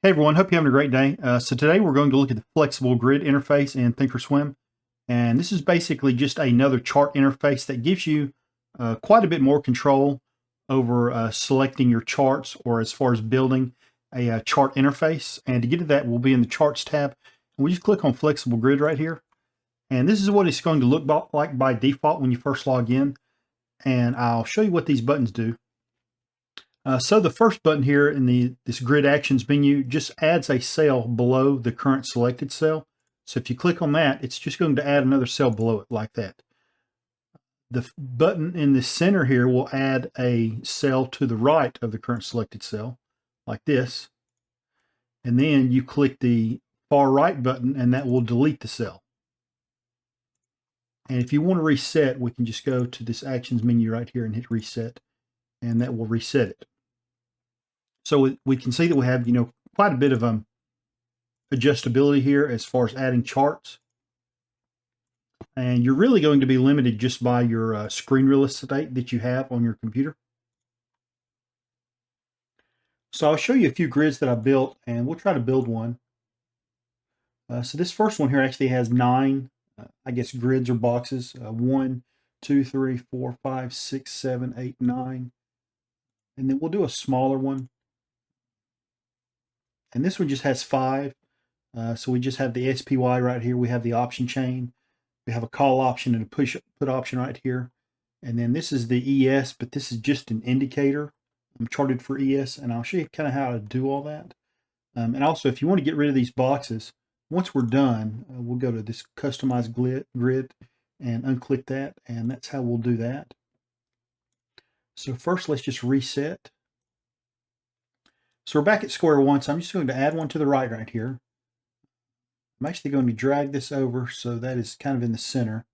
Hey everyone, hope you're having a great day. So today we're going to look at the flexible grid interface in Thinkorswim. And this is basically just another chart interface that gives you quite a bit more control over selecting your charts or as far as building a chart interface. And to get to that, we'll be in the Charts tab. And we just click on Flexible Grid right here. And this is what it's going to look like by default when you first log in. And I'll show you what these buttons do. So the first button here in this grid actions menu just adds a cell below the current selected cell. So if you click on that, it's just going to add another cell below it like that. The button in the center here will add a cell to the right of the current selected cell like this. And then you click the far right button and that will delete the cell. And if you want to reset, we can just go to this actions menu right here and hit reset, and that will reset it. So we can see that we have, quite a bit of adjustability here as far as adding charts. And you're really going to be limited just by your screen real estate that you have on your computer. So I'll show you a few grids that I built, and we'll try to build one. So this first one here actually has 9, I guess, grids or boxes. 1, 2, 3, 4, 5, 6, 7, 8, 9. And then we'll do a smaller one. And this one just has 5. So we just have the SPY right here. We have the option chain. We have a call option and a put option right here. And then this is the ES, but this is just an indicator. I'm charted for ES, and I'll show you kind of how to do all that. And also, if you want to get rid of these boxes, once we're done, we'll go to this customize grid and unclick that, and that's how we'll do that. So first, let's just reset. So we're back at square one, so I'm just going to add one to the right here. I'm actually going to drag this over so that is kind of in the center,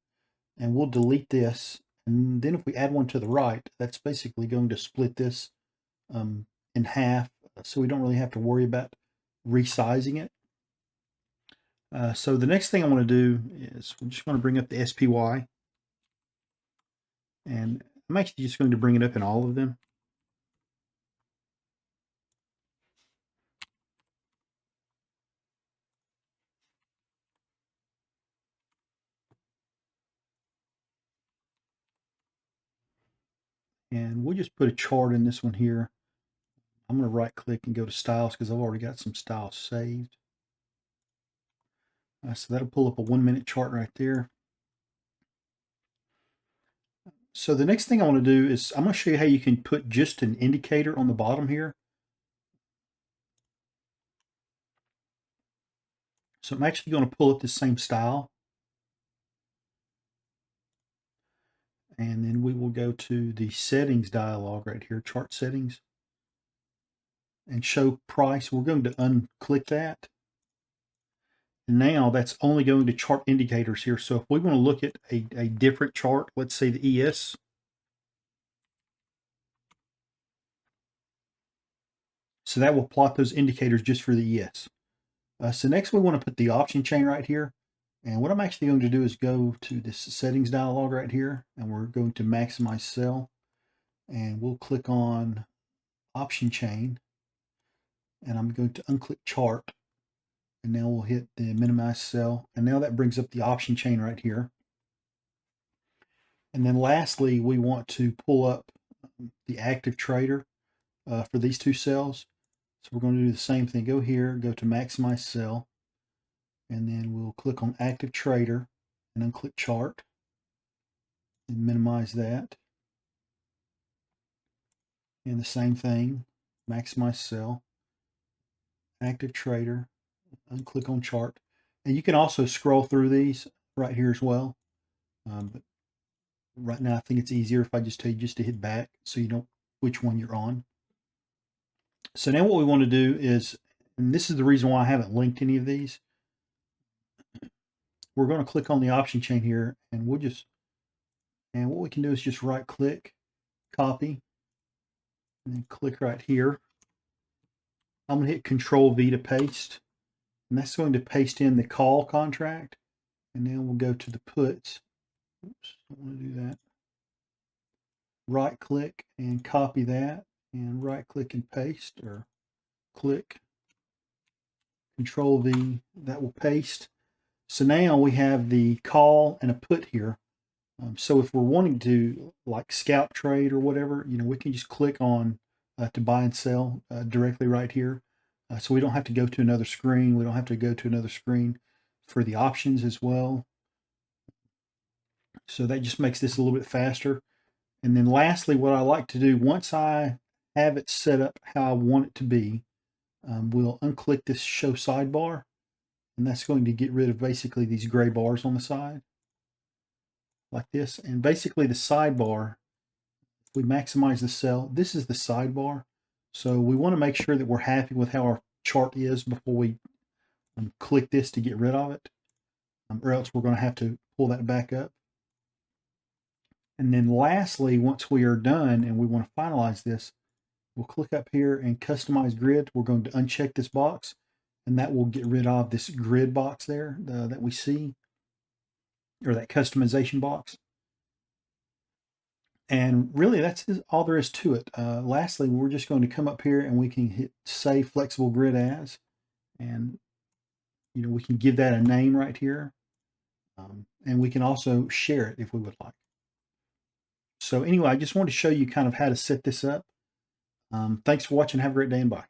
and we'll delete this. And then if we add one to the right, that's basically going to split this in half, so we don't really have to worry about resizing it. So the next thing I want to do is we're just going to bring up the SPY, and I'm actually just going to bring it up in all of them. And we'll just put a chart in this one here. I'm going to right click and go to styles because I've already got some styles saved. So that'll pull up a 1-minute chart right there. So the next thing I want to do is I'm going to show you how you can put just an indicator on the bottom here. So I'm actually going to pull up the same style. And then we will go to the settings dialog right here, chart settings, and show price. We're going to unclick that. And now that's only going to chart indicators here. So if we want to look at a different chart, let's say the ES. So that will plot those indicators just for the ES. So next we want to put the option chain right here. And what I'm actually going to do is go to this settings dialog right here, and we're going to maximize cell. And we'll click on option chain. And I'm going to unclick chart. And now we'll hit the minimize cell. And now that brings up the option chain right here. And then lastly, we want to pull up the active trader for these two cells. So we're going to do the same thing. Go here, go to maximize cell, and then we'll click on active trader and unclick chart and minimize that. And the same thing, maximize cell, active trader, unclick on chart. And you can also scroll through these right here as well. But right now, I think it's easier if I just tell you just to hit back so you know which one you're on. So now what we want to do is, and this is the reason why I haven't linked any of these, we're going to click on the option chain here, and what we can do is just right click, copy, and then click right here. I'm going to hit Control V to paste, and that's going to paste in the call contract. And then we'll go to the puts. Oops, I don't want to do that. Right click and copy that, and right click and paste, or click. Control V, that will paste. So now we have the call and a put here. So if we're wanting to like scalp trade or whatever, we can just click on to buy and sell directly right here. So we don't have to go to another screen. We don't have to go to another screen for the options as well. So that just makes this a little bit faster. And then lastly, what I like to do, once I have it set up how I want it to be, we'll unclick this show sidebar, and that's going to get rid of basically these gray bars on the side like this. And basically the sidebar, if we maximize the cell, this is the sidebar. So we want to make sure that we're happy with how our chart is before we click this to get rid of it, or else we're going to have to pull that back up. And then lastly, once we are done and we want to finalize this, we'll click up here and customize grid. We're going to uncheck this box, and that will get rid of this grid box there that we see, or that customization box. And really, that's all there is to it. Lastly, we're just going to come up here and we can hit Save Flexible Grid As, and we can give that a name right here, and we can also share it if we would like. So anyway, I just wanted to show you kind of how to set this up. Thanks for watching. Have a great day, and bye.